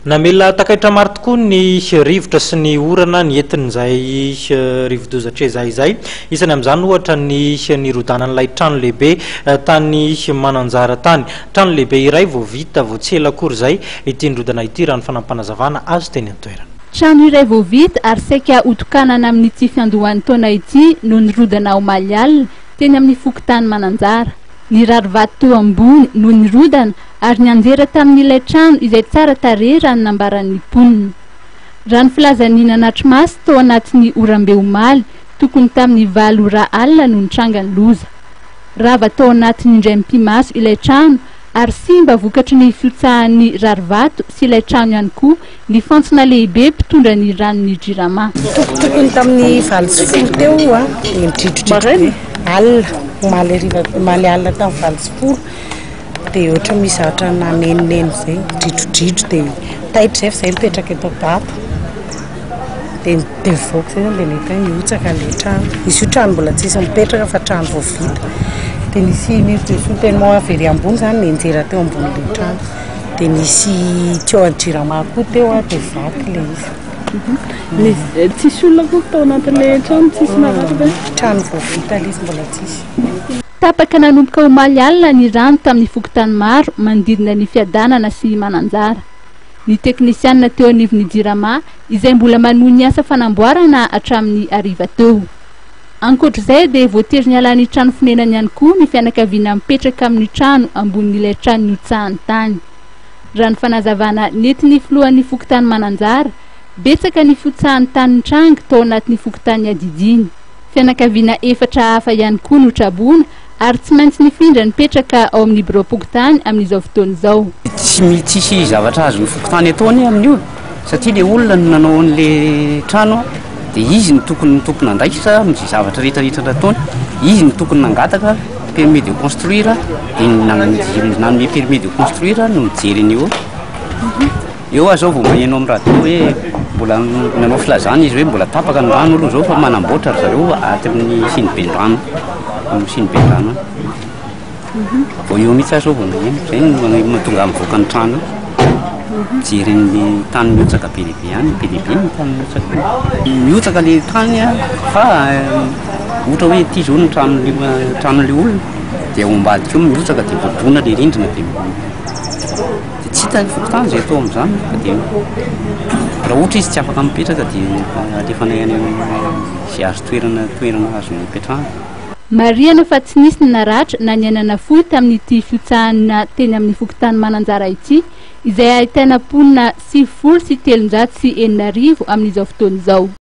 Namela takaitra maro tokoa ny rivotra sy ny orana ny entin'izay rivodozatra zay isany amin'izany ohatra ny nirodanan'ilay trano lehibe tany Mananjara tany. Trano lehibe iray vao vita vao tsy ela akory zay ity nirodana ity raha ny fanampanazavana azo teny an-toerana. Trano iray vao vita ary saika otokanana amin'ity fiandohan'ny taona ity no nirodana ao Malial teny amin'ny fokontany Mananjara. Ny rarivato teo ambony no nirodana ary nianjera tamin'ilay trano izay tsara tarehy raha nambaran'ny mponina. Raha ny filazan'ny Nanatrimasy tao anatin'ny oram-beomaly tokony tamin'ny 9 ora alina no nitranga ny loza. Rava tao anatin'ny indray mpimaso ilay trano ary simba vokatry ny fiotsahan'ny rarivato sy ilay trano ihany koa ny fantsona lehibe mpitondra ny ranon'ny jirama. Tokony tamin'ny 20 teo dia nidritrodritro alina maly alina tamin'ny 20 dia ohatra misy zavatra nanenoneno zay dritrodritro dia taitra zay mipetraka eto Gato dia mivoaka zay dia nety miotsaka ilay trano. Izy io trano mbola tsisy mipetraka fa trano vao vita dia nisy soutènement avery ambony zany nianjera teo ambonin'ilay trano dia nisy teo jirama koa teo dia vaky ilay izy. Tsisy olona koa tao anatin'ilay trano, tsisy maratra be. Trano vao vita ilay izy mbola tsisy. Tapaka nanomboka ho Malial ny rano tamin'ny fokontany maro manodidina ny fiadanana sy Mananjara. Ny teknisianina teo anivon'ny jirama izay mbola manohy ny asa fanamboarana hatramin'ny hariva teo. Ankoatr'izay dia voatery nialany trano fonenany ihany koa ny fianakaviana mipetraka amin'ny trano ambonin'ilay trano niotsahan'ny tany. Raha ny fanazavana nentin'ny filohan'ny fokontany Mananjara, betsaka ny fiotsahan'ny tany nitranga tao anatin'ny fokontany Adidiny. Fianakaviana 4 hafa ihany koa no traboana ary tsy maintsy nifindra nipetraka ao amin'ny biro-pokotany amin'izao fotoana izao. Tsisy zavatra azo ny fokontany ataony amin'io satria le olona nanao an'ilay trano dia izy ny tokony andraikitra amin'izay zavatra rehetrarehetra nataony. Izy ny tokony nangataka permis de construire dia nanome permis de construire no mijery an'io. Eo aho zao vao maheno amin'ny radio hoe mbola nanao filazana izy hoe mbola tapaka ny rano aloha zao fa manamboatra ry zareo aty amin'ny Sinibendrano. Amin'ny Sinibendrano vao eo mihitsy aho zao vao maheno zay no mahatonga mivoaka ny trano. Mijery ny tany miotsaka be lehibe ihany, be lehibe ny tany miotsaka le tany fa ohatra hoe ity zao ny tranon'le olona dia ao ambadika eo miotsaka dia bobona le rindrina dia tsy hita ny fokontany zay atao amin'izany dia raha ohatra izy tsy afaka mipetraka dia alefanay any izay azo toerana azo mipetrahana. Mariana fa tsy nisy ny naratra na niainana fohy tamin'ity fiotsahanina teny amin'ny fokontany Mananjara ity izay ahitana mponina 7 sy 309 amin'izao fotoana izao.